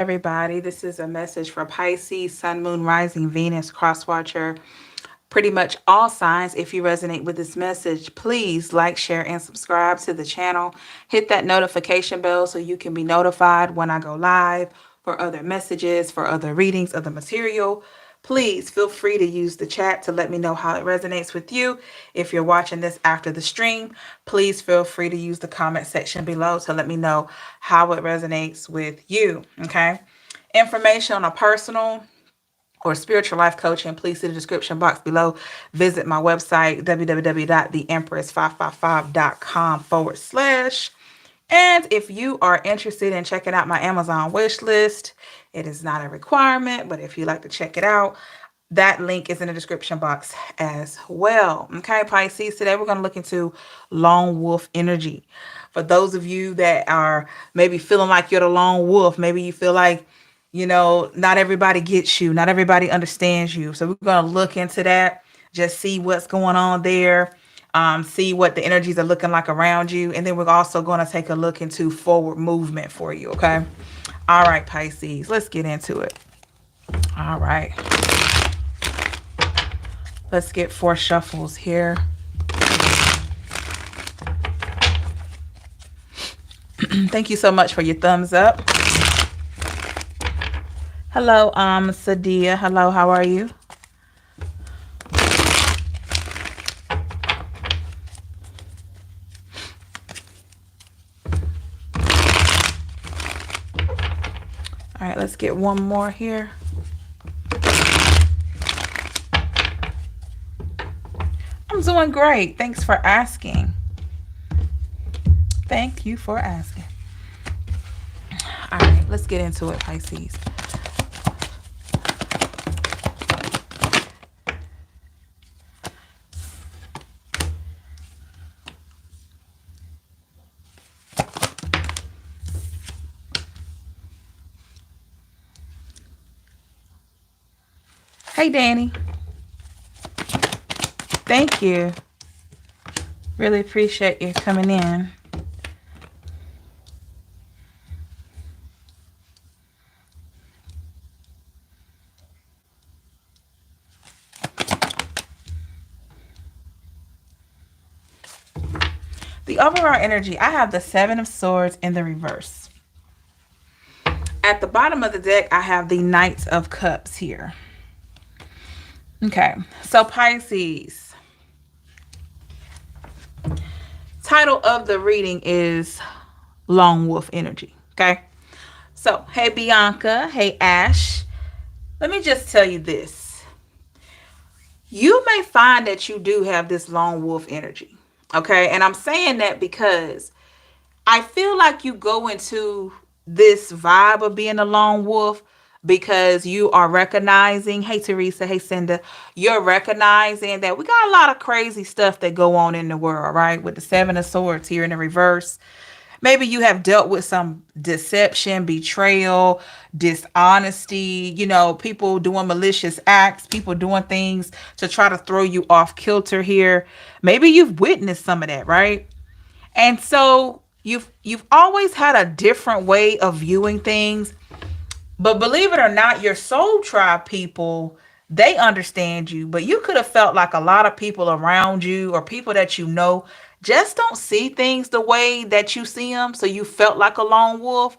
everybody. This is a message for Pisces, Sun, Moon, Rising, Venus, Crosswatcher, pretty much all signs. If you resonate with this message, please like, share, and subscribe to the channel. Hit that notification bell so you can be notified when I go live for other messages, for other readings, other material. Please feel free to use the chat to let me know how it resonates with you. If you're watching this after the stream, please feel free to use the comment section below to let me know how it resonates with you. Okay. Information on a personal or spiritual life coaching, please see the description box below. Visit my website, www.theempress555.com/. And if you are interested in checking out my Amazon wish list, it is not a requirement, but if you like to check it out, that link is in the description box as well. Okay, Pisces, today we're going to look into lone wolf energy. For those of you that are maybe feeling like you're the lone wolf, maybe you feel like, not everybody gets you, not everybody understands you. So we're going to look into that, just see what's going on there, see what the energies are looking like around you. And then we're also going to take a look into forward movement for you. Okay. All right, Pisces, let's get into it. All right. Let's get 4 shuffles here. Thank you so much for your thumbs up. Hello, Sadia. Hello, how are you? All right, let's get one more here. I'm doing great. Thanks for asking. Thank you for asking. All right, let's get into it, Pisces. Hey, Danny. Thank you. Really appreciate you coming in. The overall energy, I have the 7 of Swords in the reverse. At the bottom of the deck, I have the Knight of Cups here. Okay, so Pisces. Title of the reading is Lone Wolf Energy. Okay, so hey Bianca, hey Ash. Let me just tell you this. You may find that you do have this lone wolf energy. Okay, and I'm saying that because I feel like you go into this vibe of being a lone wolf because you are recognizing, hey Teresa, hey Cinda, you're recognizing that we got a lot of crazy stuff that go on in the world, right? With the 7 of Swords here in the reverse. Maybe you have dealt with some deception, betrayal, dishonesty, people doing malicious acts, people doing things to try to throw you off kilter here. Maybe you've witnessed some of that, right? And so you've always had a different way of viewing things. But believe it or not, your soul tribe people, they understand you. But you could have felt like a lot of people around you or people that you know just don't see things the way that you see them. So you felt like a lone wolf.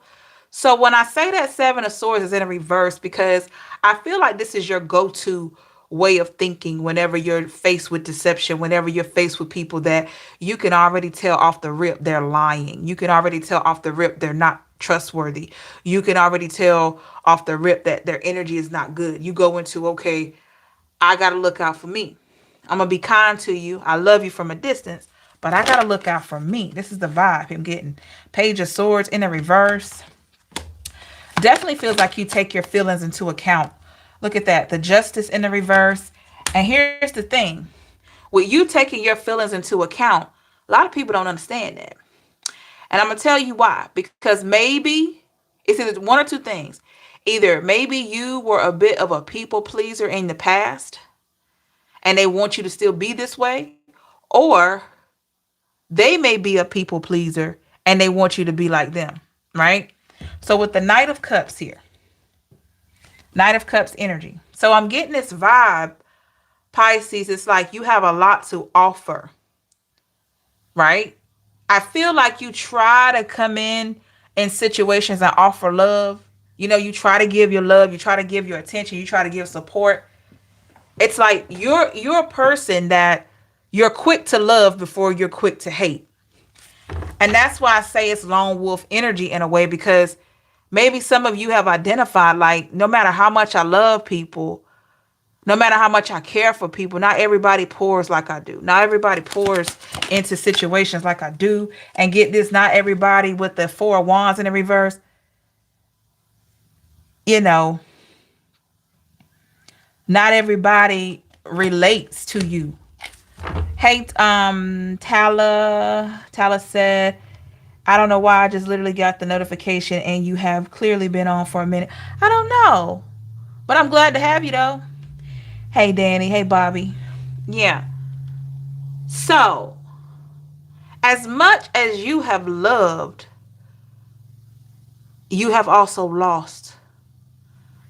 So when I say that 7 of Swords is in a reverse, because I feel like this is your go-to way of thinking whenever you're faced with deception, whenever you're faced with people that you can already tell off the rip they're lying. You can already tell off the rip they're not trustworthy. You can already tell off the rip that their energy is not good. You go into, okay, I got to look out for me. I'm going to be kind to you. I love you from a distance, but I got to look out for me. This is the vibe I'm getting. Page of Swords in the reverse. Definitely feels like you take your feelings into account. Look at that. The Justice in the reverse. And here's the thing. With you taking your feelings into account, a lot of people don't understand that. And I'm going to tell you why. Because maybe it's either one or two things. Either maybe you were a bit of a people pleaser in the past and they want you to still be this way. Or they may be a people pleaser and they want you to be like them, right? So with the Knight of Cups here, Knight of Cups energy. So I'm getting this vibe, Pisces. It's like you have a lot to offer, right? I feel like you try to come in situations and offer love. You know, you try to give your love, you try to give your attention, you try to give support. It's like you're a person that you're quick to love before you're quick to hate. And that's why I say it's lone wolf energy in a way, because maybe some of you have identified, like, no matter how much I love people, no matter how much I care for people, not everybody pours like I do. Not everybody pours into situations like I do. And get this, not everybody with the Four of Wands in the reverse, you know, not everybody relates to you. Hey, Tala said, I don't know why I just literally got the notification and you have clearly been on for a minute. I don't know, but I'm glad to have you though. Hey, Danny. Hey, Bobby. Yeah. So, as much as you have loved, you have also lost.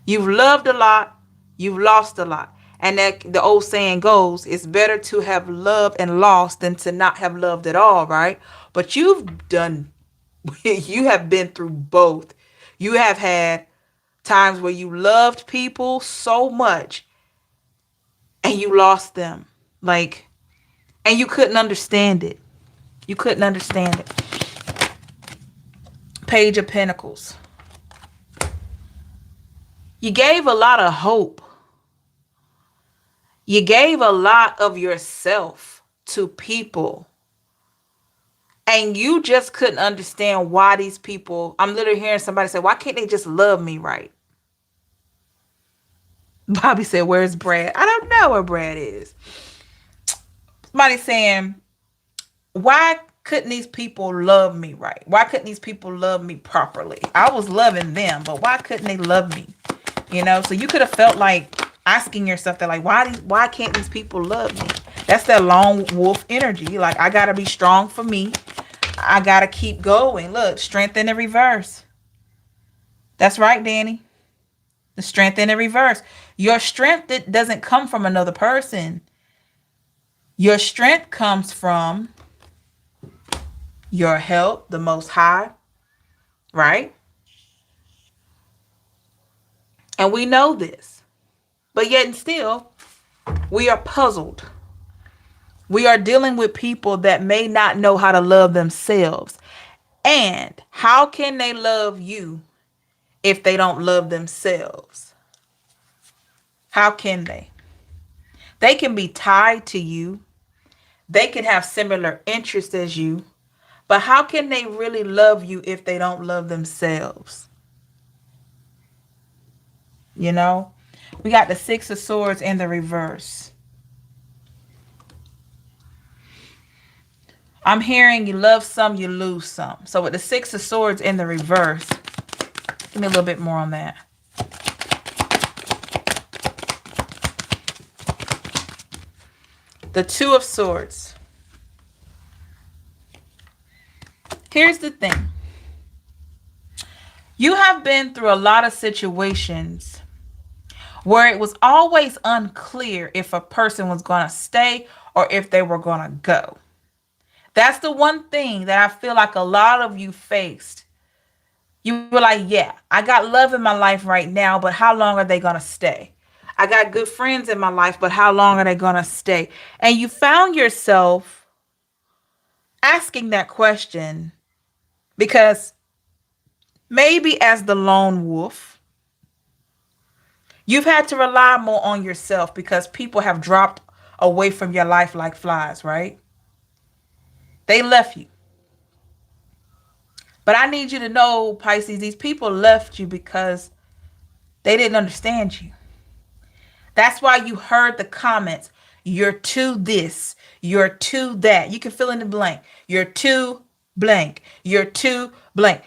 You've loved a lot, you've lost a lot. And that the old saying goes, it's better to have loved and lost than to not have loved at all, right? But you've done, you have been through both. You have had times where you loved people so much and you lost them. Like, and you couldn't understand it. You couldn't understand it. Page of Pentacles. You gave a lot of hope. You gave a lot of yourself to people. And you just couldn't understand why these people, I'm literally hearing somebody say, why can't they just love me right? Bobby said, where's Brad? I don't know where Brad is. Somebody saying, why couldn't these people love me right? Why couldn't these people love me properly? I was loving them, but why couldn't they love me? You know, so you could have felt like asking yourself that, like, why can't these people love me? That's that lone wolf energy. Like, I gotta be strong for me. I gotta keep going. Look, strength in the reverse. That's right, Danny. The strength in the reverse. Your strength, it doesn't come from another person. Your strength comes from your help, the Most High, right? And we know this. But yet and still, we are puzzled. We are dealing with people that may not know how to love themselves. And how can they love you if they don't love themselves? How can they? They can be tied to you. They can have similar interests as you. But how can they really love you if they don't love themselves? You know? We got the Six of Swords in the reverse. I'm hearing you love some, you lose some. So with the Six of Swords in the reverse, give me a little bit more on that. The Two of Swords. Here's the thing. You have been through a lot of situations where it was always unclear if a person was going to stay or if they were going to go. That's the one thing that I feel like a lot of you faced. You were like, yeah, I got love in my life right now, but how long are they going to stay? I got good friends in my life, but how long are they going to stay? And you found yourself asking that question because maybe as the lone wolf, you've had to rely more on yourself because people have dropped away from your life like flies, right? They left you. But I need you to know, Pisces, these people left you because they didn't understand you. That's why you heard the comments. You're too this. You're too that. You can fill in the blank. You're too blank. You're too blank.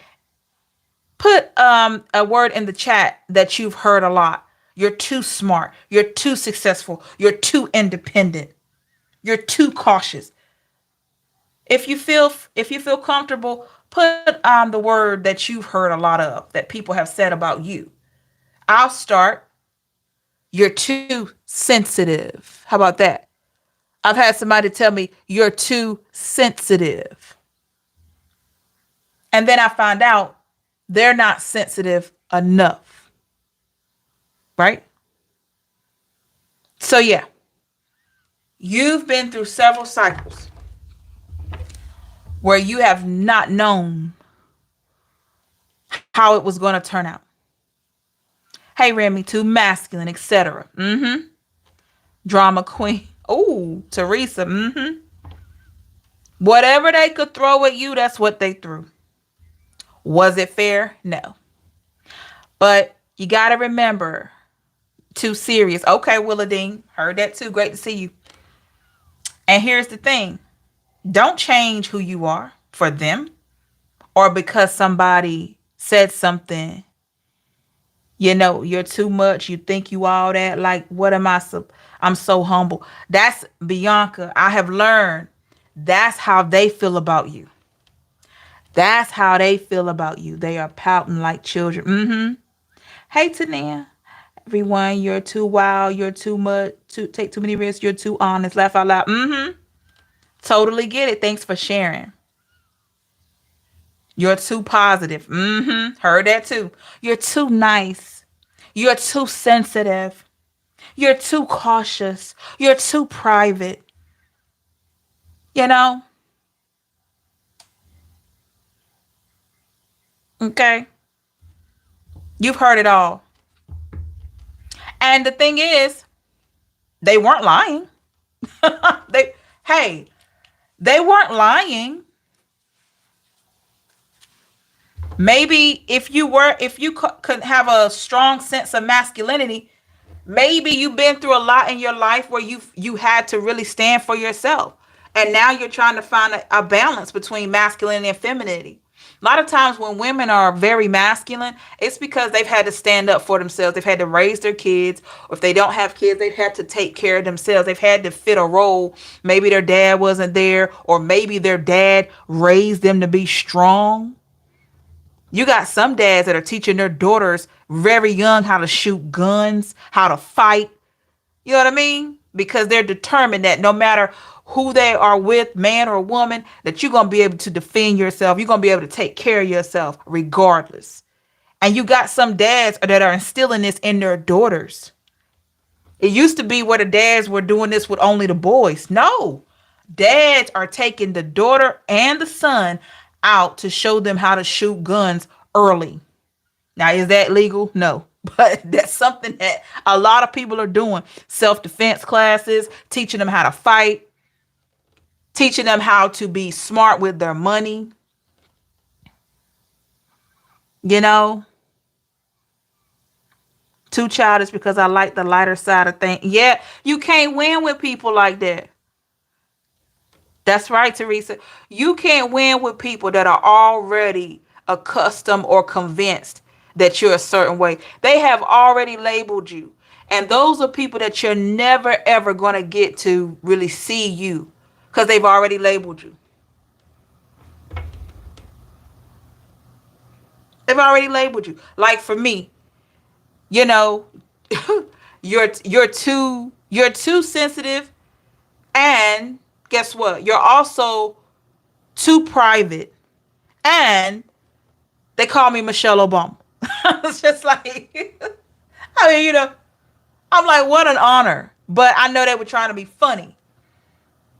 Put a word in the chat that you've heard a lot. You're too smart. You're too successful. You're too independent. You're too cautious. If you feel comfortable, put the word that you've heard a lot of that people have said about you. I'll start You're too sensitive. How about that? I've had somebody tell me, you're too sensitive. And then I find out they're not sensitive enough. Right? So, yeah, you've been through several cycles where you have not known how it was going to turn out. Hey, Remy, too masculine, etc. Drama queen. Oh, Teresa. Whatever they could throw at you, that's what they threw. Was it fair? No. But you got to remember, too serious. Okay, Willadine, heard that too. Great to see you. And here's the thing. Don't change who you are for them or because somebody said something. You know, you're too much. You think you all that. Like, what am I? I'm so humble. That's Bianca. I have learned that's how they feel about you. That's how they feel about you. They are pouting like children. Hey, Tania. Everyone, you're too wild. You're too much. Take too many risks. You're too honest. Laugh out loud. Totally get it. Thanks for sharing. You're too positive. Heard that too. You're too nice. You're too sensitive. You're too cautious. You're too private. You know? Okay. You've heard it all. And the thing is, they weren't lying. they hey, they weren't lying. Maybe if you could have a strong sense of masculinity, maybe you've been through a lot in your life where you had to really stand for yourself. And now you're trying to find a balance between masculinity and femininity. A lot of times when women are very masculine, it's because they've had to stand up for themselves. They've had to raise their kids. Or if they don't have kids, they've had to take care of themselves. They've had to fit a role. Maybe their dad wasn't there, or maybe their dad raised them to be strong. You got some dads that are teaching their daughters very young how to shoot guns, how to fight. You know what I mean? Because they're determined that no matter who they are with, man or woman, that you're going to be able to defend yourself. You're going to be able to take care of yourself regardless. And you got some dads that are instilling this in their daughters. It used to be where the dads were doing this with only the boys. No, dads are taking the daughter and the son out to show them how to shoot guns early. Now, is that legal? No. But that's something that a lot of people are doing. Self-defense classes, teaching them how to fight, teaching them how to be smart with their money. You know, too childish because I like the lighter side of things. Yeah, you can't win with people like that. That's right, Teresa. You can't win with people that are already accustomed or convinced that you're a certain way. They have already labeled you. And those are people that you're never, ever going to get to really see you because they've already labeled you. They've already labeled you. Like for me, you know, you're too sensitive, and guess what? You're also too private, and they call me Michelle Obama. It's just like, I mean, I'm like, what an honor. But I know they were trying to be funny.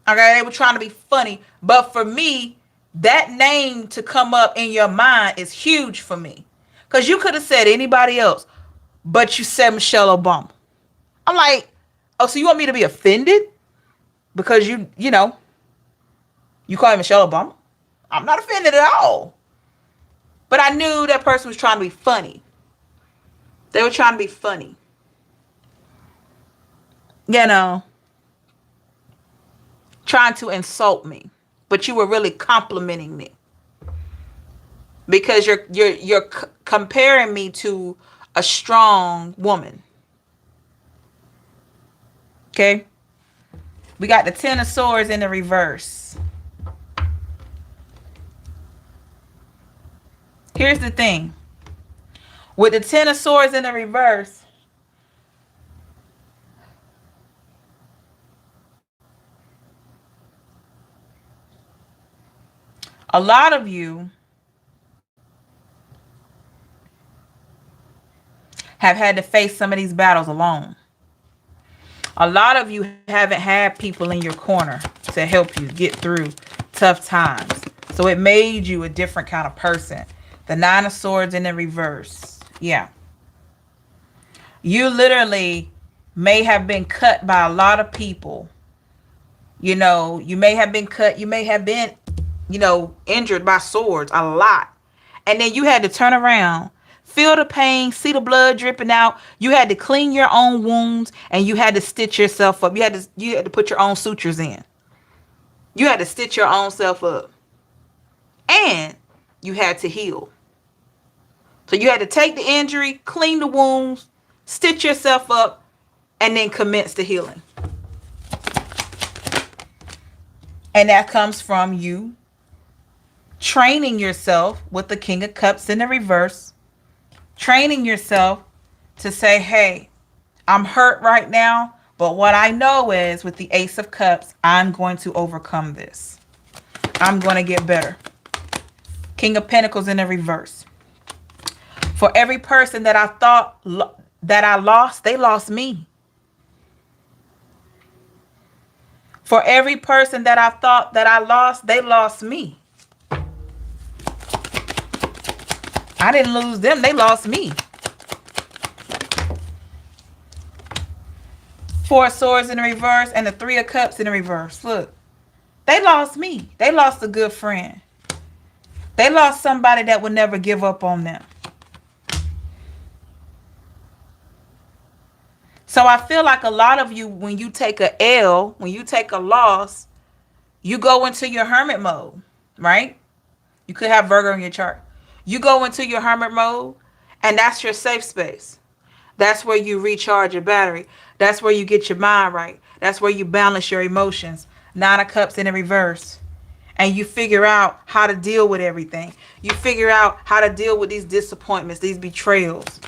Okay, they were trying to be funny. But for me, that name to come up in your mind is huge for me. Because you could have said anybody else, but you said Michelle Obama. I'm like, oh, so you want me to be offended? Because you call me Michelle Obama? I'm not offended at all. But I knew that person was trying to be funny. They were trying to be funny. You know, trying to insult me. But you were really complimenting me. Because you're comparing me to a strong woman. Okay? We got the Ten of Swords in the reverse. Here's the thing. With the Ten of Swords in the reverse, A lot of you have had to face some of these battles alone. A lot of you haven't had people in your corner to help you get through tough times. So it made you a different kind of person. The Nine of Swords in the reverse. Yeah. You literally may have been cut by a lot of people. You may have been cut. You may have been, injured by swords a lot. And then you had to turn around, feel the pain, see the blood dripping out. You had to clean your own wounds and you had to stitch yourself up. You had to put your own sutures in. You had to stitch your own self up. And you had to heal. So you had to take the injury, clean the wounds, stitch yourself up, and then commence the healing. And that comes from you training yourself with the King of Cups in the reverse. Training yourself to say, hey, I'm hurt right now, but what I know is with the Ace of Cups, I'm going to overcome this. I'm going to get better. King of Pentacles in the reverse. For every person that I thought that I lost, they lost me. For every person that I thought that I lost, they lost me. I didn't lose them, they lost me. Four of Swords in the reverse and the Three of Cups in the reverse. Look, they lost me. They lost a good friend. They lost somebody that would never give up on them. So I feel like a lot of you, when you take a L, when you take a loss, you go into your hermit mode, right? You could have Virgo in your chart. You go into your hermit mode, and that's your safe space. That's where you recharge your battery. That's where you get your mind right. That's where you balance your emotions. Nine of Cups in the reverse. And you figure out how to deal with everything. You figure out how to deal with these disappointments, these betrayals.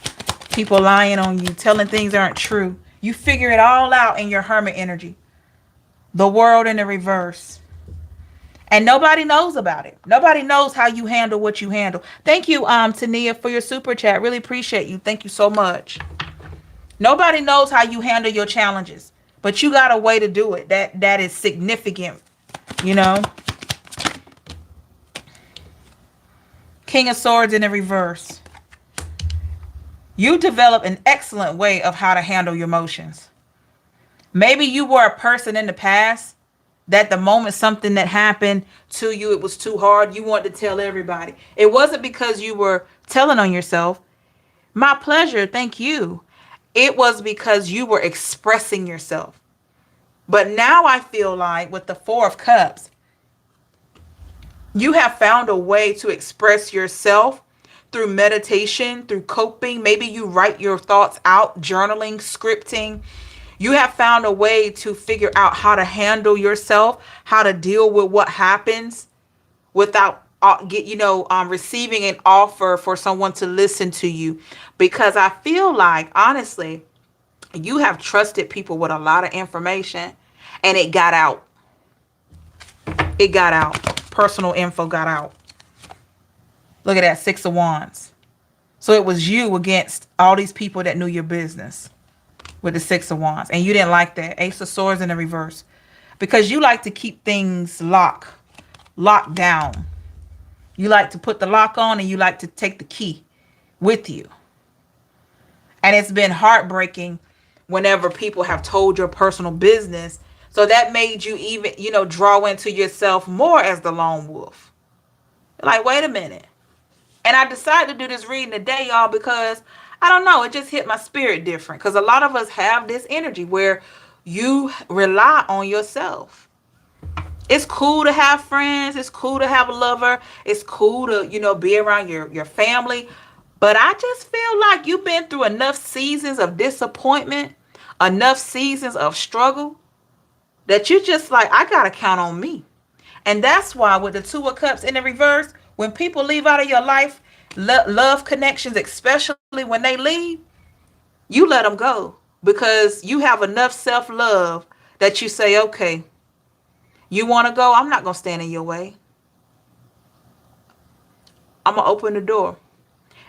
People lying on you, telling things aren't true. You figure it all out in your hermit energy. The World in the reverse. And nobody knows about it. Nobody knows how you handle what you handle. Thank you, Tania, for your super chat. Really appreciate you. Thank you so much. Nobody knows how you handle your challenges, but you got a way to do it that is significant, King of Swords in the reverse. You develop an excellent way of how to handle your emotions. Maybe you were a person in the past that the moment something that happened to you, it was too hard, you wanted to tell everybody. It wasn't because you were telling on yourself. My pleasure, thank you. It was because you were expressing yourself. But now I feel like with the Four of Cups, you have found a way to express yourself through meditation, through coping. Maybe you write your thoughts out, journaling, scripting. You have found a way to figure out how to handle yourself, how to deal with what happens without receiving an offer for someone to listen to you. Because I feel like, honestly, you have trusted people with a lot of information and it got out. It got out. Personal info got out. Look at that, Six of Wands. So it was you against all these people that knew your business with the Six of Wands. And you didn't like that. Ace of Swords in the reverse. Because you like to keep things locked down. You like to put the lock on and you like to take the key with you. And it's been heartbreaking whenever people have told your personal business. So that made you even, draw into yourself more as the lone wolf. Like, wait a minute. And I decided to do this reading today, y'all, because I don't know, it just hit my spirit different. Because a lot of us have this energy where you rely on yourself. It's cool to have friends. It's cool to have a lover. It's cool to, be around your family. But I just feel like you've been through enough seasons of disappointment, enough seasons of struggle, that you just like, I got to count on me. And that's why with the Two of Cups in the reverse, when people leave out of your life, love connections, especially when they leave, you let them go. Because you have enough self-love that you say, okay, you want to go? I'm not going to stand in your way. I'm going to open the door.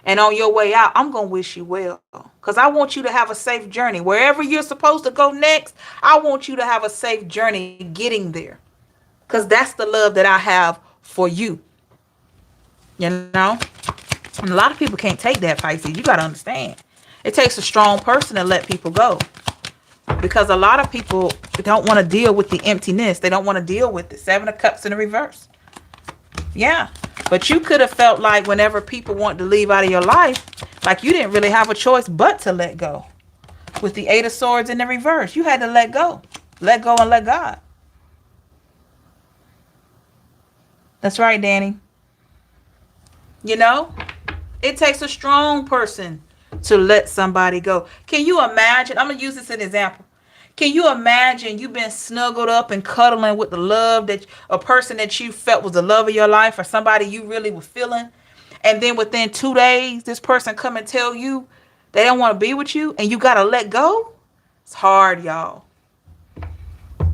And on your way out, I'm going to wish you well. Because I want you to have a safe journey. Wherever you're supposed to go next, I want you to have a safe journey getting there. Because that's the love that I have for you. You know? And a lot of people can't take that, Pisces. You got to understand. It takes a strong person to let people go. Because a lot of people don't want to deal with the emptiness. They don't want to deal with the Seven of Cups in the reverse. Yeah. But you could have felt like whenever people want to leave out of your life, like you didn't really have a choice but to let go. With the Eight of Swords in the reverse, you had to let go. Let go and let God. That's right, Danny. You know, it takes a strong person to let somebody go. Can you imagine? I'm going to use this as an example. Can you imagine you been snuggled up and cuddling with the love that a person that you felt was the love of your life or somebody you really were feeling, and then within 2 days this person come and tell you they don't want to be with you and you got to let go? It's hard, y'all.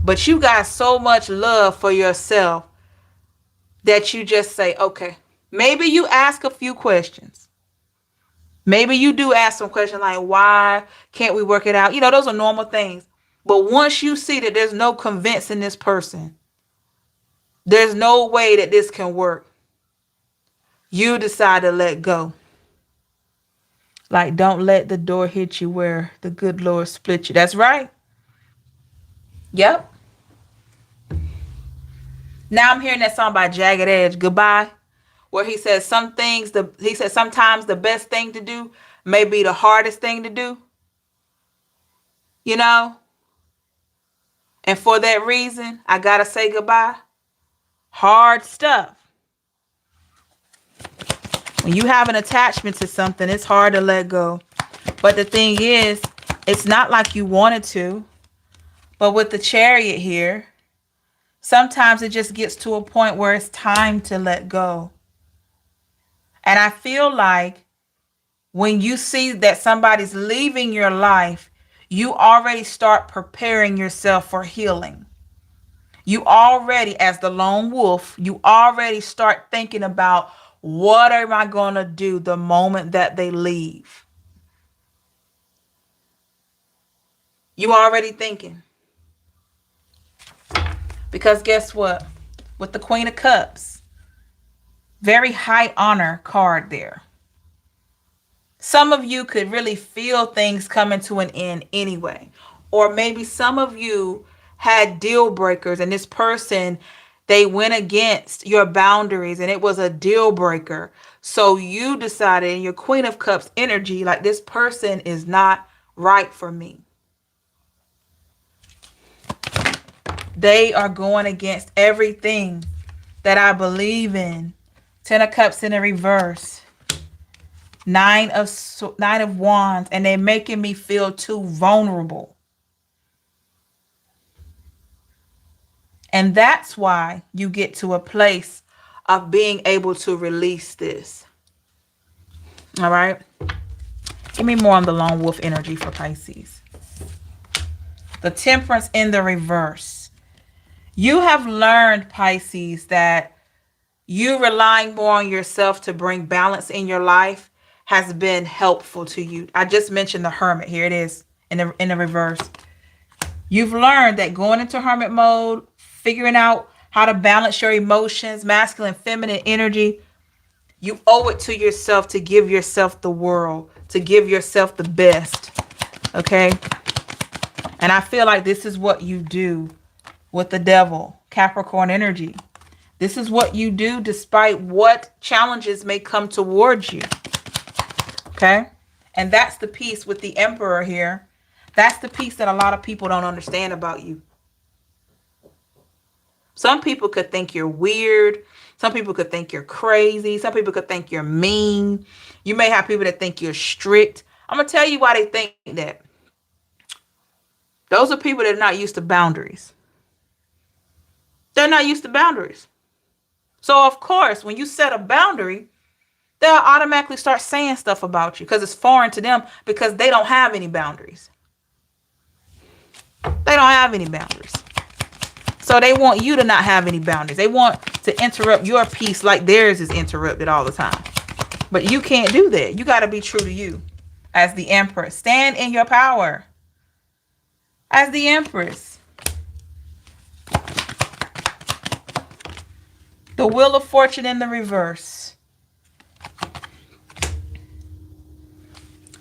But you got so much love for yourself that you just say, okay. Maybe you ask a few questions. Maybe you do ask some questions like, why can't we work it out? You know, those are normal things. But once you see that there's no convincing this person, there's no way that this can work, you decide to let go. Like, don't let the door hit you where the good Lord split you. That's right. Yep. Now I'm hearing that song by Jagged Edge, Goodbye, where he says sometimes the best thing to do may be the hardest thing to do. You know? And for that reason, I gotta say goodbye. Hard stuff. When you have an attachment to something, it's hard to let go. But the thing is, it's not like you wanted to. But with the Chariot here, sometimes it just gets to a point where it's time to let go. And I feel like when you see that somebody's leaving your life, you already start preparing yourself for healing. You already, as the lone wolf, you already start thinking about, what am I going to do the moment that they leave? You already thinking. Because guess what? With the Queen of Cups, very high honor card there. Some of you could really feel things coming to an end anyway. Or maybe some of you had deal breakers and this person, they went against your boundaries and it was a deal breaker. So you decided in your Queen of Cups energy, like, this person is not right for me. They are going against everything that I believe in. 10 of Cups in the reverse. 9 of Wands, and they're making me feel too vulnerable. And that's why you get to a place of being able to release this. All right. Give me more on the lone wolf energy for Pisces. The Temperance in the reverse. You have learned, Pisces, that you relying more on yourself to bring balance in your life has been helpful to you. I just mentioned the Hermit. Here it is in the reverse. You've learned that going into hermit mode, figuring out how to balance your emotions, masculine, feminine energy, you owe it to yourself to give yourself the world, to give yourself the best. Okay? And I feel like this is what you do with the Devil, Capricorn energy. This is what you do despite what challenges may come towards you. Okay? And that's the piece with the Emperor here. That's the piece that a lot of people don't understand about you. Some people could think you're weird. Some people could think you're crazy. Some people could think you're mean. You may have people that think you're strict. I'm going to tell you why they think that. Those are people that are not used to boundaries. They're not used to boundaries. So, of course, when you set a boundary, they'll automatically start saying stuff about you because it's foreign to them because they don't have any boundaries. They don't have any boundaries. So they want you to not have any boundaries. They want to interrupt your peace like theirs is interrupted all the time. But you can't do that. You got to be true to you as the Empress. Stand in your power as the Empress. The Wheel of Fortune in the reverse.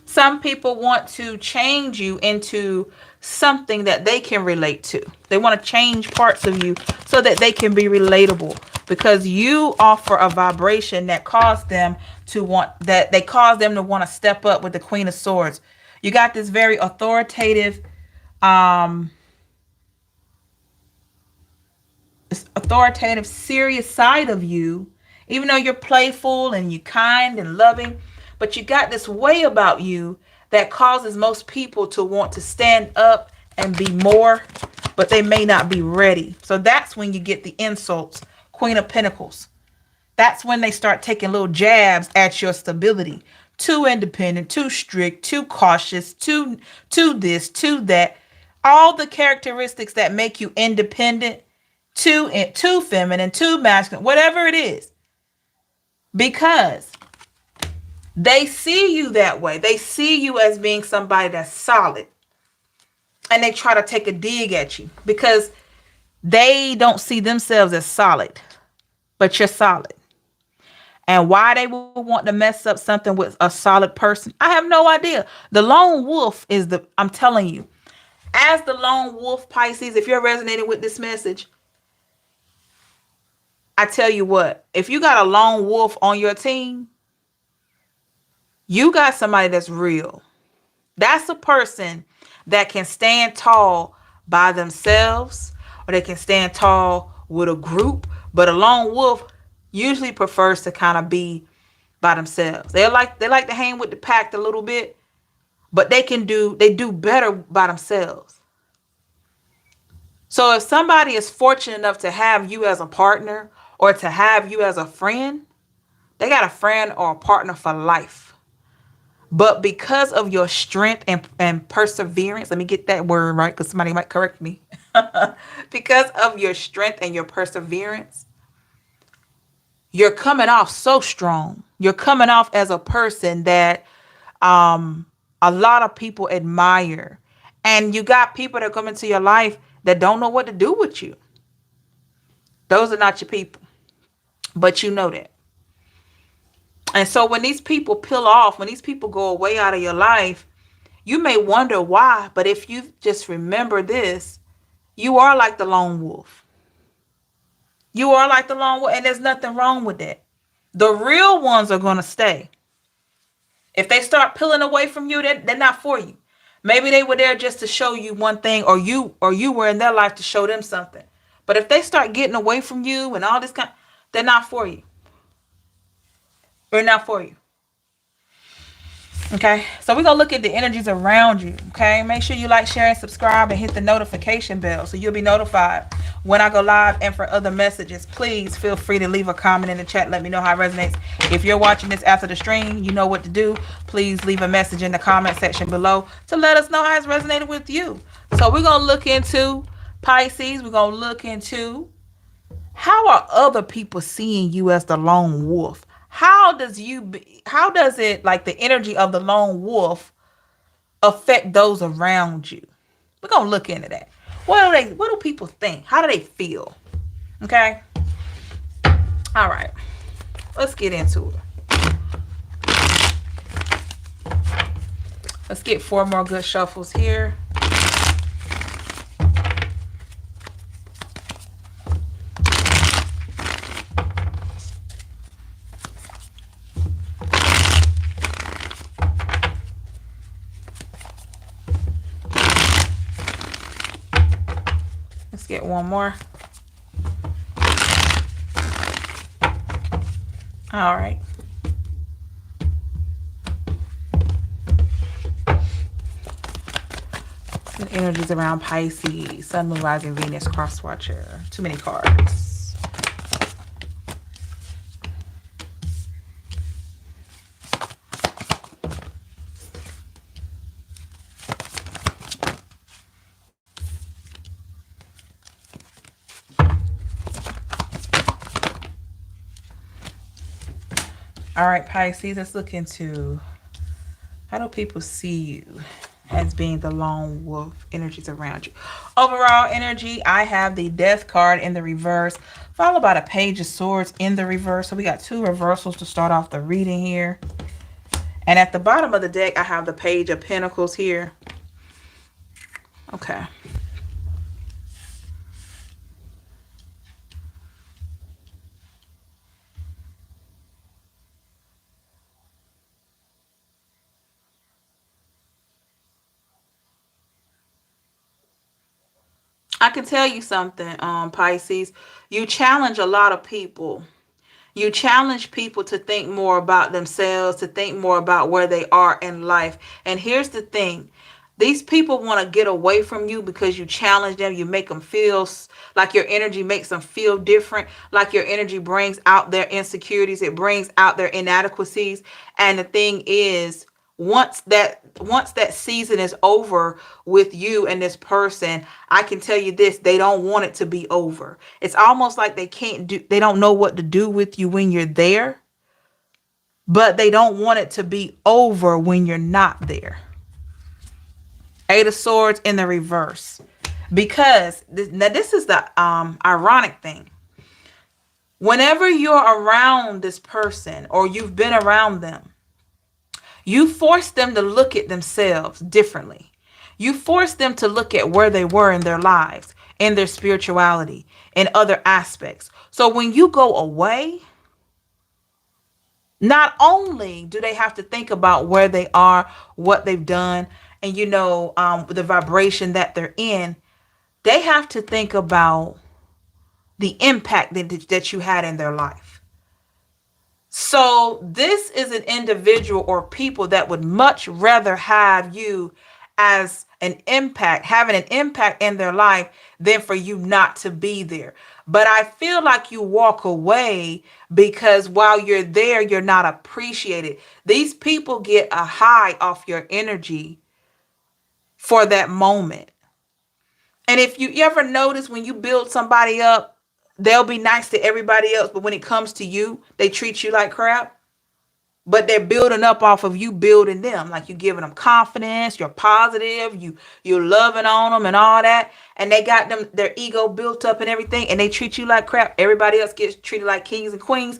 Some people want to change you into something that they can relate to. They want to change parts of you so that they can be relatable, because you offer a vibration that caused them to want that they cause them to want to step up with the Queen of Swords. You got this very um authoritative, serious side of you, even though you're playful and you're kind and loving, but you got this way about you that causes most people to want to stand up and be more, but they may not be ready. So that's when you get the insults, Queen of Pentacles. That's when they start taking little jabs at your stability. Too independent, too strict, too cautious, too this, too that. All the characteristics that make you independent, too feminine, too masculine, whatever it is. Because they see you that way. They see you as being somebody that's solid. And they try to take a dig at you because they don't see themselves as solid, but you're solid. And why they would want to mess up something with a solid person, I have no idea. The lone wolf I'm telling you, as the lone wolf, Pisces, if you're resonating with this message, I tell you what, if you got a lone wolf on your team, you got somebody that's real. That's a person that can stand tall by themselves, or they can stand tall with a group. But a lone wolf usually prefers to kind of be by themselves. They like to hang with the pack a little bit, but they do better by themselves. So if somebody is fortunate enough to have you as a partner or to have you as a friend, they got a friend or a partner for life. But because of your strength and perseverance, let me get that word right because somebody might correct me. Because of your strength and your perseverance, you're coming off so strong. You're coming off as a person that a lot of people admire. And you got people that come into your life that don't know what to do with you. Those are not your people. But you know that. And so when these people peel off, when these people go away out of your life, you may wonder why. But if you just remember this, you are like the lone wolf. You are like the lone wolf. And there's nothing wrong with that. The real ones are going to stay. If they start peeling away from you, they're not for you. Maybe they were there just to show you one thing, or you were in their life to show them something. But if they start getting away from you and all this they're not for you. They're not for you. Okay, so we're going to look at the energies around you. Okay, make sure you like, share, and subscribe, and hit the notification bell so you'll be notified when I go live. And for other messages, please feel free to leave a comment in the chat. Let me know how it resonates. If you're watching this after the stream, you know what to do. Please leave a message in the comment section below to let us know how it's resonated with you. So we're going to look into Pisces. We're going to look into how are other people seeing you as the lone wolf? How does it, like the energy of the lone wolf, affect those around you? We're going to look into that. What do people think? How do they feel? Okay. All right. Let's get into it. Let's get 4 more good shuffles here. Let's get 1 more. All right. Some energies around Pisces, Sun, Moon, Rising, Venus, Cross Watcher. Too many cards. All right, Pisces, let's look into how do people see you as being the lone wolf energies around you. Overall energy, I have the death card in the reverse, followed by the page of swords in the reverse. So we got two reversals to start off the reading here. And at the bottom of the deck, I have the page of pentacles here. Okay. I can tell you something, Pisces. You challenge a lot of people. You challenge people to think more about themselves, to think more about where they are in life. And here's the thing. These people want to get away from you because you challenge them. You make them feel like your energy makes them feel different, like your energy brings out their insecurities. It brings out their inadequacies. And the thing is, once that season is over with you and this person, I can tell you this, they don't want it to be over. It's almost like they don't know what to do with you when you're there, but they don't want it to be over when you're not there. Eight of Swords in the reverse. Because now this is the ironic thing. Whenever you're around this person or you've been around them, you force them to look at themselves differently. You force them to look at where they were in their lives, in their spirituality, in other aspects. So when you go away, not only do they have to think about where they are, what they've done, and the vibration that they're in, they have to think about the impact that you had in their life. So this is an individual or people that would much rather have you as having an impact in their life than for you not to be there. But I feel like you walk away because while you're there, you're not appreciated. These people get a high off your energy for that moment. And if you ever notice when you build somebody up, they'll be nice to everybody else, but when it comes to you, they treat you like crap. But they're building up off of you building them. Like you giving them confidence, you're positive, you're loving on them and all that. And they got their ego built up and everything, and they treat you like crap. Everybody else gets treated like kings and queens.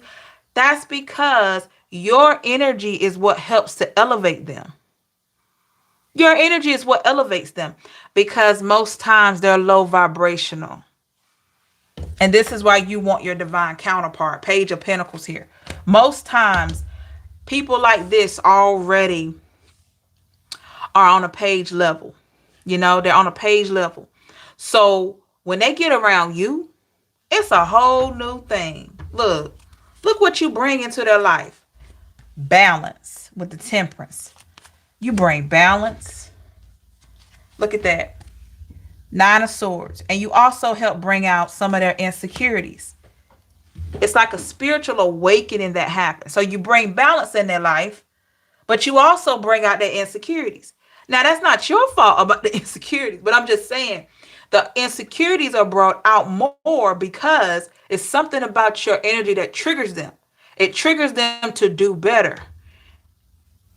That's because your energy is what helps to elevate them. Your energy is what elevates them because most times they're low vibrational. And this is why you want your divine counterpart. Page of Pentacles here. Most times, people like this already are on a page level. They're on a page level. So when they get around you, it's a whole new thing. Look what you bring into their life. Balance with the Temperance. You bring balance. Look at that. Nine of Swords. And you also help bring out some of their insecurities. It's like a spiritual awakening that happens. So you bring balance in their life, but you also bring out their insecurities. Now, that's not your fault about the insecurities, but I'm just saying the insecurities are brought out more because it's something about your energy that triggers them. It triggers them to do better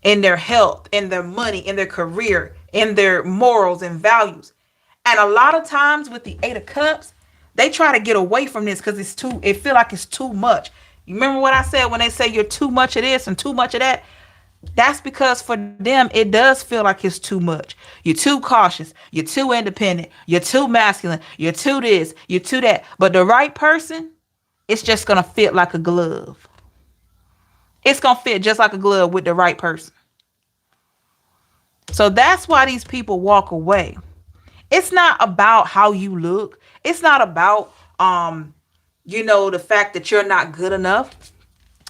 in their health, in their money, in their career, in their morals and values. And a lot of times with the Eight of Cups, they try to get away from this because it feel like it's too much. You remember what I said when they say you're too much of this and too much of that? That's because for them, it does feel like it's too much. You're too cautious. You're too independent. You're too masculine. You're too this. You're too that. But the right person, it's just going to fit like a glove. It's going to fit just like a glove with the right person. So that's why these people walk away. It's not about how you look. It's not about, the fact that you're not good enough.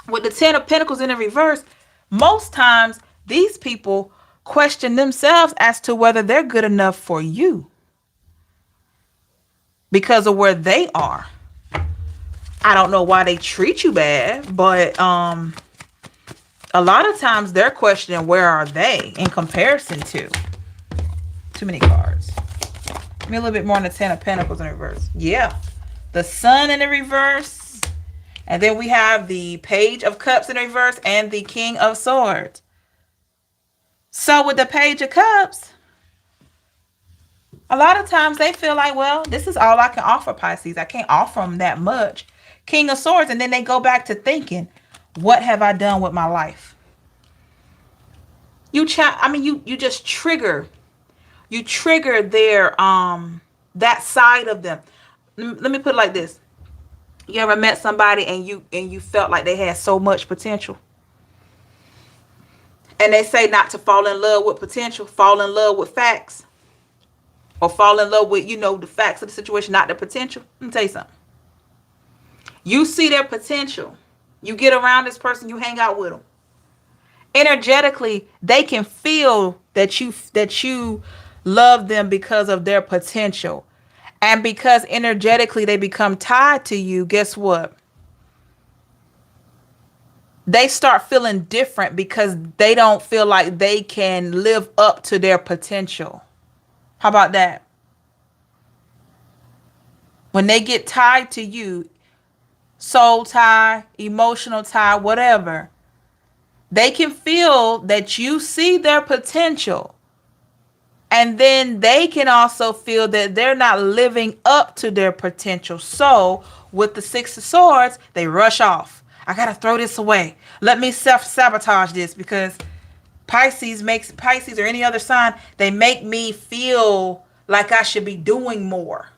With the Ten of Pentacles in the reverse, most times these people question themselves as to whether they're good enough for you because of where they are. I don't know why they treat you bad, but a lot of times they're questioning where are they in comparison to. Too many cards. Give me a little bit more on the Ten of Pentacles in reverse. Yeah. The Sun in the reverse. And then we have the Page of Cups in reverse and the King of Swords. So with the Page of Cups, a lot of times they feel like, well, this is all I can offer Pisces. I can't offer them that much. King of Swords, and then they go back to thinking, what have I done with my life? You just trigger. You trigger their that side of them. Let me put it like this. You ever met somebody and you felt like they had so much potential? And they say not to fall in love with potential, fall in love with facts. Or fall in love with, the facts of the situation, not the potential. Let me tell you something. You see their potential. You get around this person, you hang out with them. Energetically, they can feel that you love them because of their potential. And because energetically they become tied to you, guess what? They start feeling different because they don't feel like they can live up to their potential. How about that? When they get tied to you, soul tie, emotional tie, whatever, they can feel that you see their potential. And then they can also feel that they're not living up to their potential. So with the Six of Swords, they rush off. I got to throw this away. Let me self-sabotage this, because Pisces or any other sign, they make me feel like I should be doing more.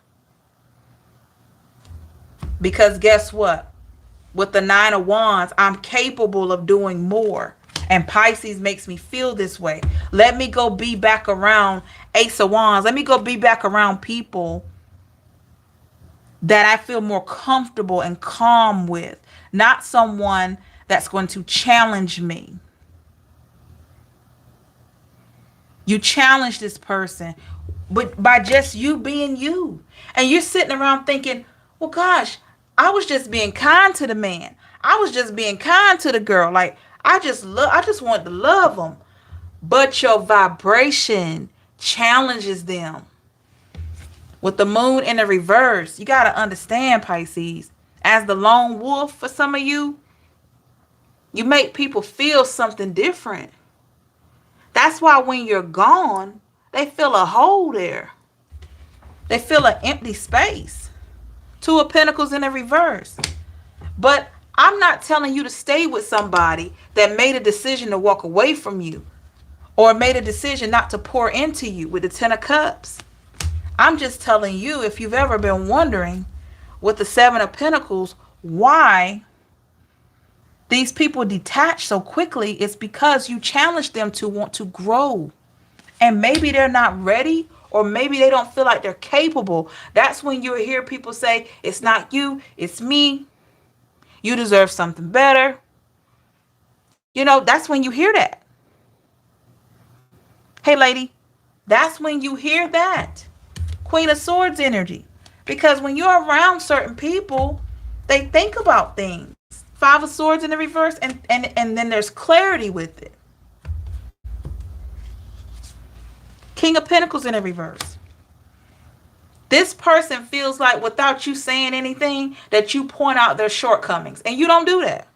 Because guess what? With the Nine of Wands, I'm capable of doing more. And Pisces makes me feel this way. Let me go be back around Ace of Wands. Let me go be back around people that I feel more comfortable and calm with. Not someone that's going to challenge me. You challenge this person but by just you being you. And you're sitting around thinking, well, gosh, I was just being kind to the man. I was just being kind to the girl. Like, I just want to love them. But your vibration challenges them. With the moon in the reverse, you got to understand, Pisces, as the lone wolf for some of you, you make people feel something different. That's why when you're gone, they feel a hole there. They feel an empty space. Two of Pentacles in the reverse. But I'm not telling you to stay with somebody that made a decision to walk away from you, or made a decision not to pour into you with the Ten of Cups. I'm just telling you, if you've ever been wondering with the Seven of Pentacles, why these people detach so quickly, it's because you challenge them to want to grow. And maybe they're not ready, or maybe they don't feel like they're capable. That's when you hear people say, it's not you, it's me. You deserve something better. That's when you hear that. Hey, lady, that's when you hear that. Queen of Swords energy. Because when you're around certain people, they think about things. Five of Swords in the reverse, and then there's clarity with it. King of Pentacles in the reverse. This person feels like without you saying anything, that you point out their shortcomings. And you don't do that.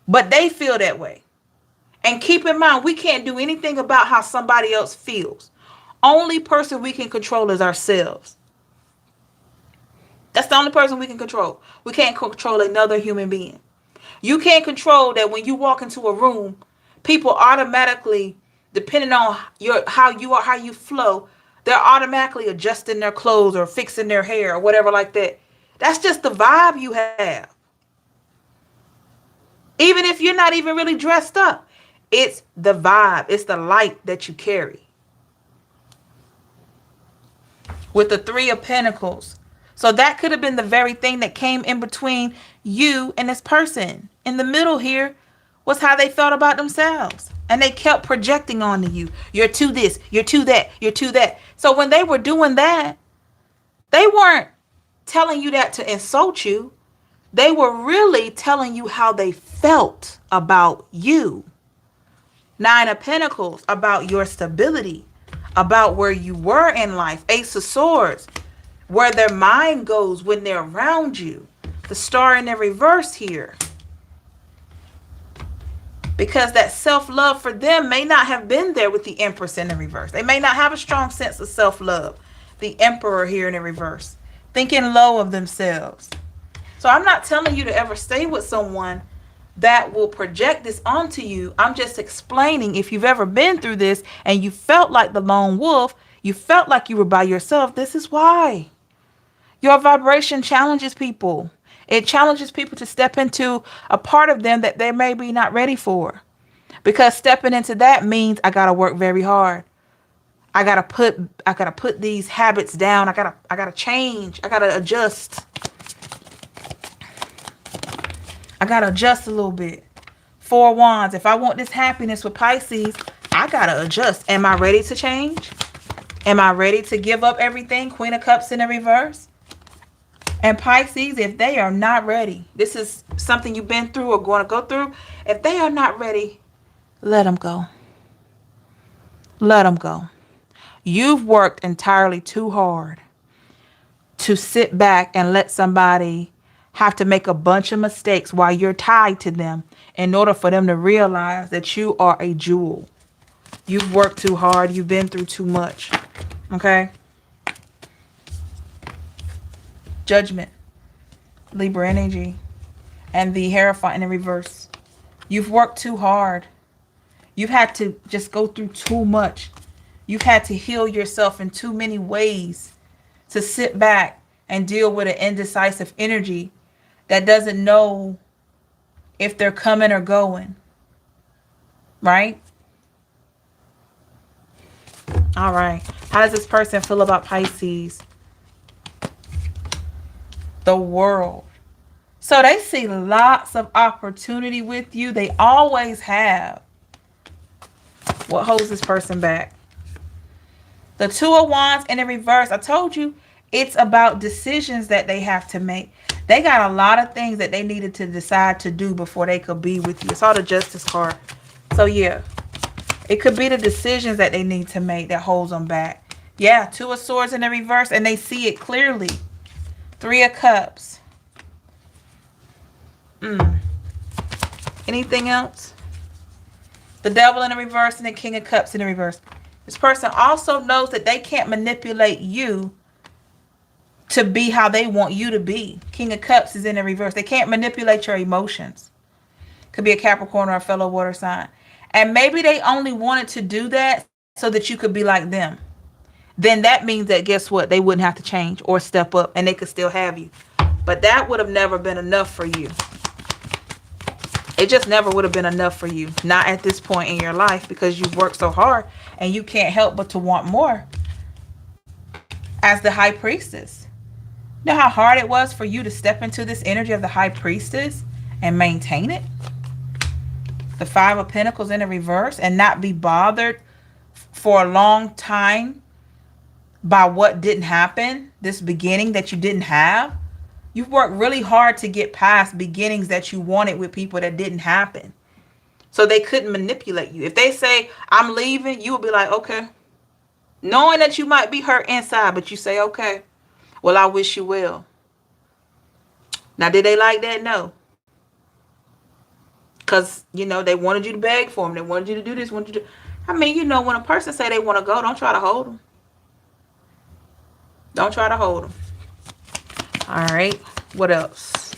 But they feel that way. And keep in mind, we can't do anything about how somebody else feels. Only person we can control is ourselves. That's the only person we can control. We can't control another human being. You can't control that when you walk into a room, people automatically, depending on how you flow, they're automatically adjusting their clothes or fixing their hair or whatever like that. That's just the vibe you have. Even if you're not even really dressed up, it's the vibe. It's the light that you carry. With the Three of Pentacles. So that could have been the very thing that came in between you and this person. In the middle here was how they felt about themselves. And they kept projecting onto you. You're too this, you're too that, you're too that. So when they were doing that, they weren't telling you that to insult you. They were really telling you how they felt about you. Nine of Pentacles, about your stability, about where you were in life. Ace of Swords, where their mind goes when they're around you. the Star in the reverse here. Because that self-love for them may not have been there with the Empress in the reverse. They may not have a strong sense of self-love. The Emperor here in the reverse. Thinking low of themselves. So I'm not telling you to ever stay with someone that will project this onto you. I'm just explaining, if you've ever been through this and you felt like the lone wolf, you felt like you were by yourself, this is why. Your vibration challenges people. It challenges people to step into a part of them that they may be not ready for. Because stepping into that means I gotta work very hard. I gotta put these habits down. I gotta change. I gotta adjust. I gotta adjust a little bit. 4 Wands. If I want this happiness with Pisces, I gotta adjust. Am I ready to change? Am I ready to give up everything? Queen of Cups in the reverse. And Pisces, if they are not ready, this is something you've been through or going to go through. If they are not ready, let them go. Let them go. You've worked entirely too hard to sit back and let somebody have to make a bunch of mistakes while you're tied to them in order for them to realize that you are a jewel. You've worked too hard. You've been through too much. Okay? Judgment. Libra energy. And the Hierophant in the reverse. You've worked too hard. You've had to just go through too much. You've had to heal yourself in too many ways to sit back and deal with an indecisive energy that doesn't know if they're coming or going. Right? All right. How does this person feel about Pisces? The World. So they see lots of opportunity with you. They always have. What holds this person back? The 2 of Wands in the reverse. I told you it's about decisions that they have to make. They got a lot of things that they needed to decide to do before they could be with you. It's all the Justice card. So yeah, it could be the decisions that they need to make that holds them back. Yeah, 2 of Swords in the reverse, and they see it clearly. 3 of Cups. Anything else? The Devil in the reverse and the King of Cups in the reverse. This person also knows that they can't manipulate you to be how they want you to be. King of Cups is in the reverse. They can't manipulate your emotions. Could be a Capricorn or a fellow water sign. And maybe they only wanted to do that so that you could be like them. Then that means that, guess what? They wouldn't have to change or step up and they could still have you. But that would have never been enough for you. It just never would have been enough for you. Not at this point in your life, because you've worked so hard and you can't help but to want more. As the High Priestess. You know how hard it was for you to step into this energy of the High Priestess and maintain it? The 5 of Pentacles in the reverse and not be bothered for a long time by what didn't happen, this beginning that you didn't have. You've worked really hard to get past beginnings that you wanted with people that didn't happen. So they couldn't manipulate you. If they say, I'm leaving, you will be like, okay. Knowing that you might be hurt inside, but you say, okay, well, I wish you well. Now, did they like that? No. Because, you know, they wanted you to beg for them. They wanted you to do this, wanted you to... I mean, you know, when a person say they want to go, don't try to hold them. Don't try to hold them. All right. What else?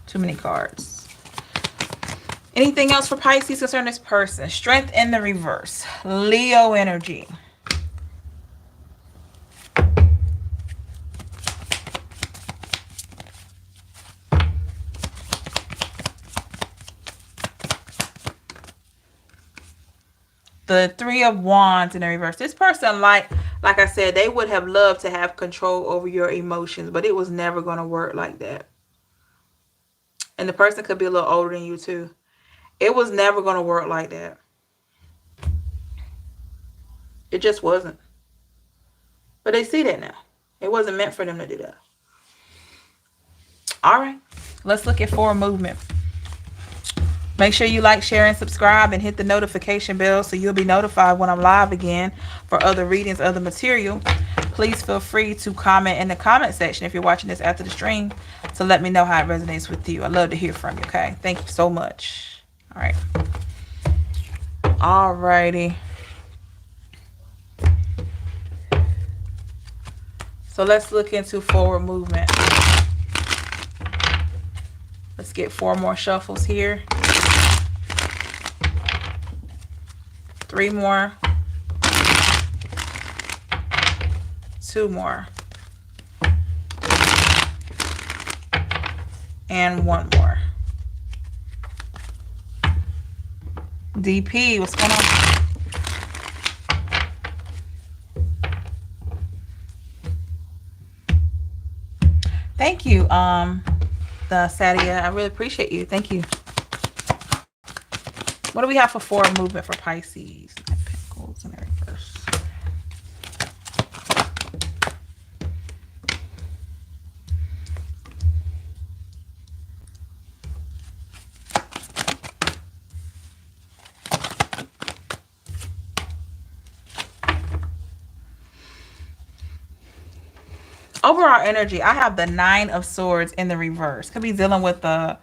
Too many cards. Anything else for Pisces concerning this person? Strength in the reverse. Leo energy. The 3 of Wands in the reverse. This person, like I said, they would have loved to have control over your emotions, but it was never going to work like that. And the person could be a little older than you too. It was never going to work like that. It just wasn't. But they see that now. It wasn't meant for them to do that. All right. Let's look at forward movement. Make sure you like, share, and subscribe and hit the notification bell so you'll be notified when I'm live again for other readings, other material. Please feel free to comment in the comment section if you're watching this after the stream to let me know how it resonates with you. I'd love to hear from you, okay? Thank you so much. All right. Alrighty. So let's look into forward movement. Let's get 4 more shuffles here. 3 more. 2 more. And 1 more. DP, what's going on? Thank you, the Sadia. I really appreciate you. Thank you. What do we have for forward movement for Pisces? Pentacles in reverse. Overall energy, I have the 9 of Swords in the reverse. Could be dealing with a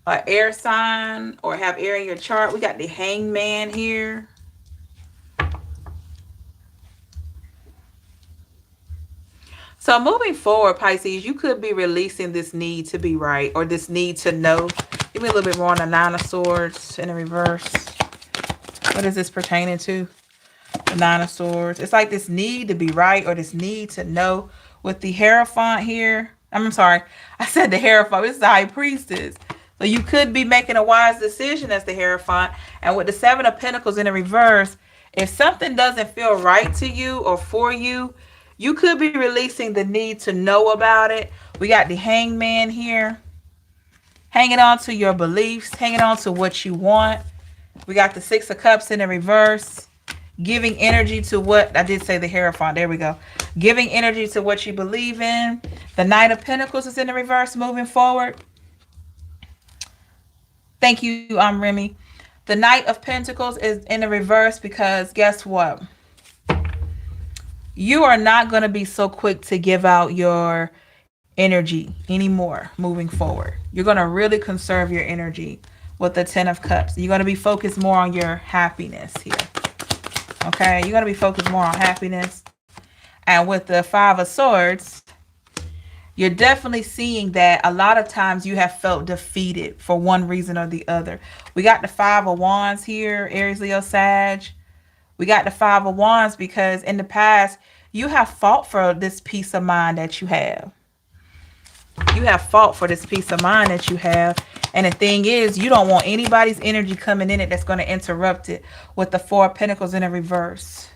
air sign or have air in your chart. We got the Hangman here. So moving forward, Pisces, you could be releasing this need to be right or this need to know. Give me a little bit more on the 9 of Swords in the reverse. What is this pertaining to? The 9 of Swords. It's like this need to be right or this need to know. With the Hierophant here, I'm sorry, I said the Hierophant. This is the High Priestess. So you could be making a wise decision as the Hierophant. And with the 7 of Pentacles in the reverse, if something doesn't feel right to you or for you, you could be releasing the need to know about it. We got the Hangman here. Hanging on to your beliefs, hanging on to what you want. We got the 6 of Cups in the reverse. Giving energy to what, I did say the Hierophant, there we go. Giving energy to what you believe in. The Knight of Pentacles is in the reverse, moving forward. Thank you, Remy. The Knight of Pentacles is in the reverse because guess what? You are not going to be so quick to give out your energy anymore moving forward. You're going to really conserve your energy with the 10 of Cups. You're going to be focused more on your happiness here. Okay, you're going to be focused more on happiness. And with the 5 of Swords, you're definitely seeing that a lot of times you have felt defeated for one reason or the other. We got the 5 of Wands here, Aries, Leo, Sag. We got the 5 of Wands because in the past, you have fought for this peace of mind that you have. You have fought for this peace of mind that you have. And the thing is, you don't want anybody's energy coming in it that's going to interrupt it with the 4 of Pentacles in a reverse.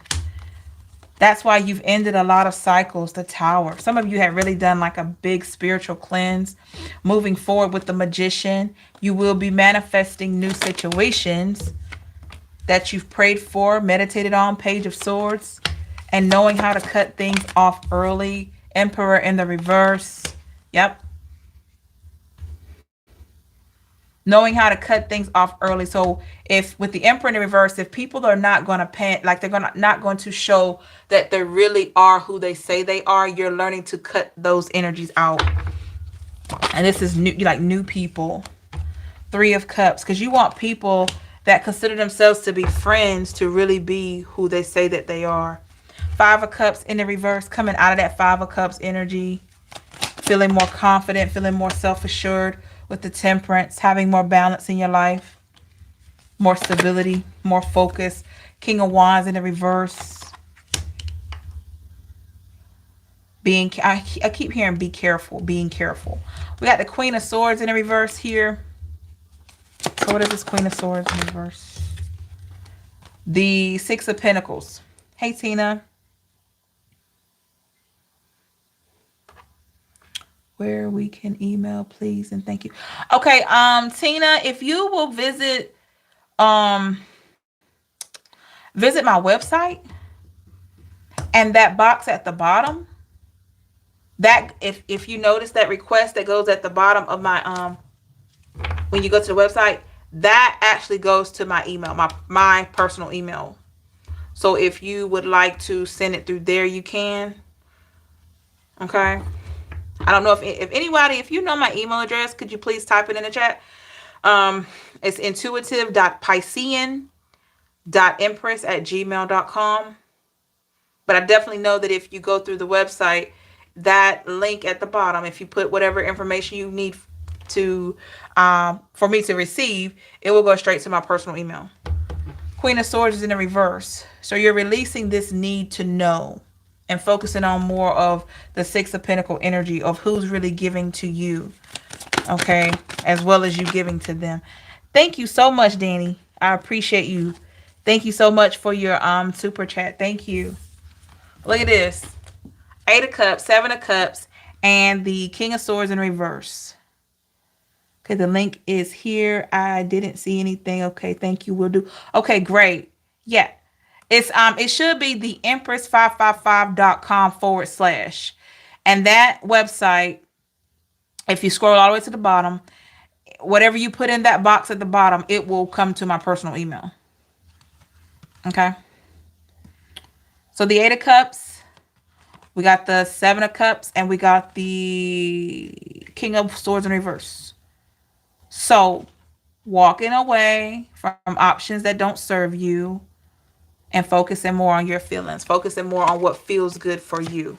That's why you've ended a lot of cycles, the Tower. Some of you have really done like a big spiritual cleanse. Moving forward with the Magician, you will be manifesting new situations that you've prayed for, meditated on, Page of Swords, and knowing how to cut things off early. Emperor in the reverse. Yep. Knowing how to cut things off early. So if with the Emperor in the reverse, if people are not going to panic, like they're not going to show that they really are who they say they are, you're learning to cut those energies out. And this is new, like new people. 3 of Cups, because you want people that consider themselves to be friends to really be who they say that they are. 5 of Cups in the reverse, coming out of that 5 of Cups energy, feeling more confident, feeling more self-assured. With the Temperance, having more balance in your life, more stability, more focus. King of Wands in the reverse. I keep hearing be careful, being careful. We got the Queen of Swords in the reverse here. So what is this Queen of Swords in the reverse? The 6 of Pentacles. Hey, Tina. Where we can email, please, and thank you. Okay, Tina, if you will visit my website, and that box at the bottom, that if you notice that request that goes at the bottom of my when you go to the website, That actually goes to my email, my personal email. So if you would like to send it through there, you can. Okay. I don't know if anybody, if you know my email address, could you please type it in the chat? It's intuitive.piscean.empress@gmail.com. But I definitely know that if you go through the website, that link at the bottom, if you put whatever information you need to for me to receive, it will go straight to my personal email. Queen of Swords is in the reverse. So you're releasing this need to know and focusing on more of the Six of Pentacle energy of who's really giving to you. Okay. As well as you giving to them. Thank you so much, Danny. I appreciate you. Thank you so much for your super chat. Thank you. Look at this. Eight of Cups, Seven of Cups, and the King of Swords in reverse. Okay, the link is here. I didn't see anything. Okay, thank you. Will do. Okay, great. Yeah. It should be the empress555.com/. And that website, if you scroll all the way to the bottom, whatever you put in that box at the bottom, it will come to my personal email. Okay. So the Eight of Cups, we got the Seven of Cups, and we got the King of Swords in reverse. So walking away from options that don't serve you and focusing more on your feelings, focusing more on what feels good for you.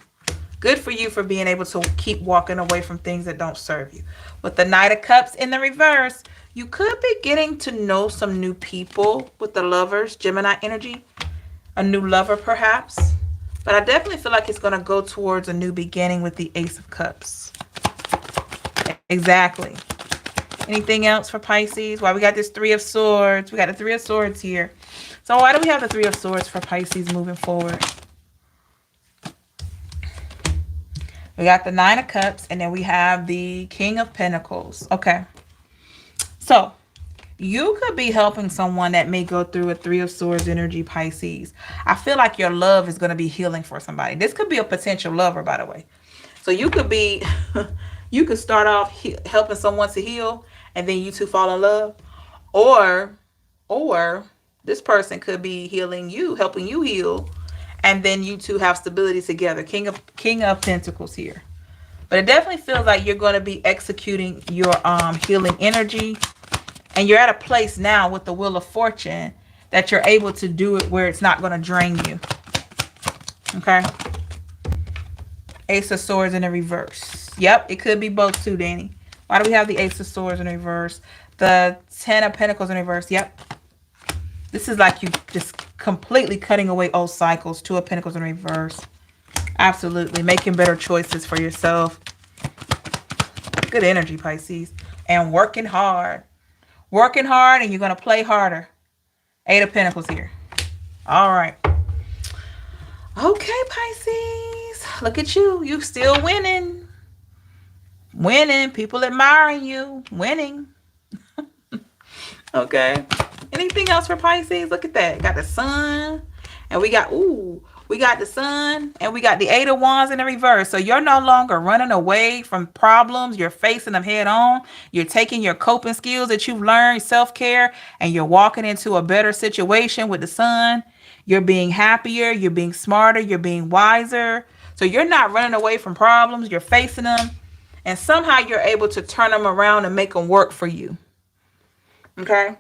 Good for you for being able to keep walking away from things that don't serve you. With the Knight of Cups in the reverse, you could be getting to know some new people with the Lovers, Gemini energy. A new lover, perhaps. But I definitely feel like it's going to go towards a new beginning with the Ace of Cups. Exactly. Anything else for Pisces? Why we got this Three of Swords? We got the Three of Swords here. So why do we have the Three of Swords for Pisces moving forward? We got the Nine of Cups, and then we have the King of Pentacles. Okay. So you could be helping someone that may go through a Three of Swords energy, Pisces. I feel like your love is going to be healing for somebody. This could be a potential lover, by the way. So you could be, you could start off helping someone to heal, and then you two fall in love. Or this person could be healing you, helping you heal, and then you two have stability together. King of Pentacles here. But it definitely feels like you're going to be executing your healing energy. And you're at a place now with the Wheel of Fortune that you're able to do it where it's not going to drain you. Okay. Ace of Swords in the reverse. Yep, it could be both too, Danny. Why do we have the Ace of Swords in the reverse? The Ten of Pentacles in reverse. Yep. This is like you just completely cutting away old cycles. Two of Pentacles in reverse. Absolutely. Making better choices for yourself. Good energy, Pisces. And working hard. Working hard, and you're going to play harder. Eight of Pentacles here. All right. Okay, Pisces. Look at you. You still winning. Winning. People admiring you. Winning. Okay. Anything else for Pisces? Look at that. Got the Sun. And we got, we got the Sun. And we got the Eight of Wands in the reverse. So you're no longer running away from problems. You're facing them head on. You're taking your coping skills that you've learned, self-care, and you're walking into a better situation with the Sun. You're being happier. You're being smarter. You're being wiser. So you're not running away from problems. You're facing them. And somehow you're able to turn them around and make them work for you. Okay.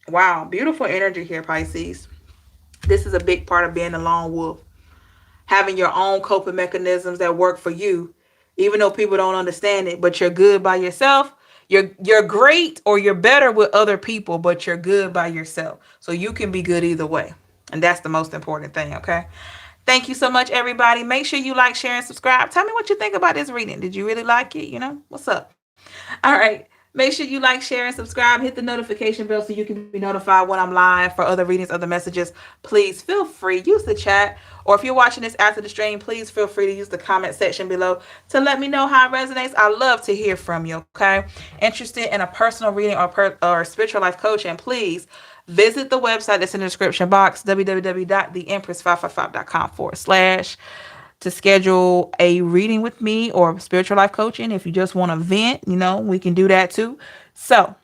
Wow. Beautiful energy here, Pisces. This is a big part of being a lone wolf. Having your own coping mechanisms that work for you, even though people don't understand it, but you're good by yourself. You're great, or you're better with other people, but you're good by yourself. So you can be good either way. And that's the most important thing, okay? Thank you so much, everybody. Make sure you like, share, and subscribe. Tell me what you think about this reading. Did you really like it? You know, what's up? All right. Make sure you like, share, and subscribe. Hit the notification bell so you can be notified when I'm live for other readings, other messages. Please feel free. Use the chat. Or if you're watching this after the stream, please feel free to use the comment section below to let me know how it resonates. I love to hear from you, okay? Interested in a personal reading or spiritual life coaching, please visit the website that's in the description box, www.theempress555.com/. to schedule a reading with me or spiritual life coaching. If you just want to vent, you know, we can do that too. So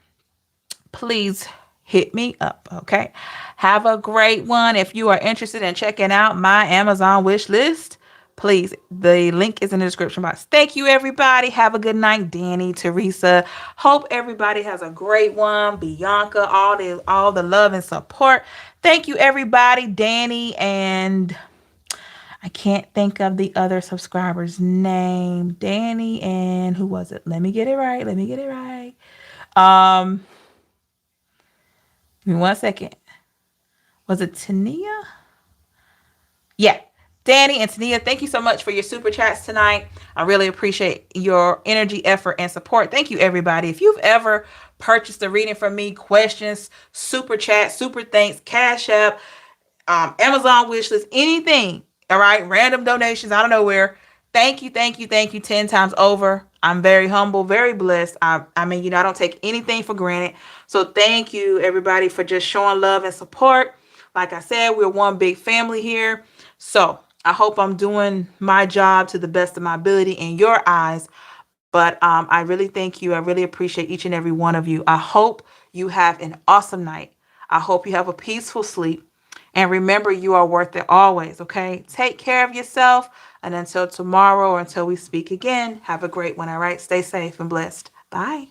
please hit me up. Okay. Have a great one. If you are interested in checking out my Amazon wish list, please, the link is in the description box. Thank you, everybody. Have a good night, Danny, Teresa. Hope everybody has a great one. Bianca, all the love and support. Thank you, everybody. Danny, and I can't think of the other subscriber's name. Danny, and who was it? Let me get it right. Let me get it right. Um, Give me 1 second. Was it Tania? Yeah. Danny and Tania, thank you so much for your super chats tonight. I really appreciate your energy, effort, and support. Thank you, everybody. If you've ever purchased a reading from me, questions, super chat, super thanks, Cash App, Amazon wish list, anything. All right. Random donations out of nowhere. Thank you, thank you, thank you 10 times over. I'm very humble, very blessed. I mean, I don't take anything for granted. So thank you, everybody, for just showing love and support. Like I said, we're one big family here. So I hope I'm doing my job to the best of my ability in your eyes. But I really thank you. I really appreciate each and every one of you. I hope you have an awesome night. I hope you have a peaceful sleep. And remember, you are worth it always, okay? Take care of yourself. And until tomorrow or until we speak again, have a great one, all right? Stay safe and blessed. Bye.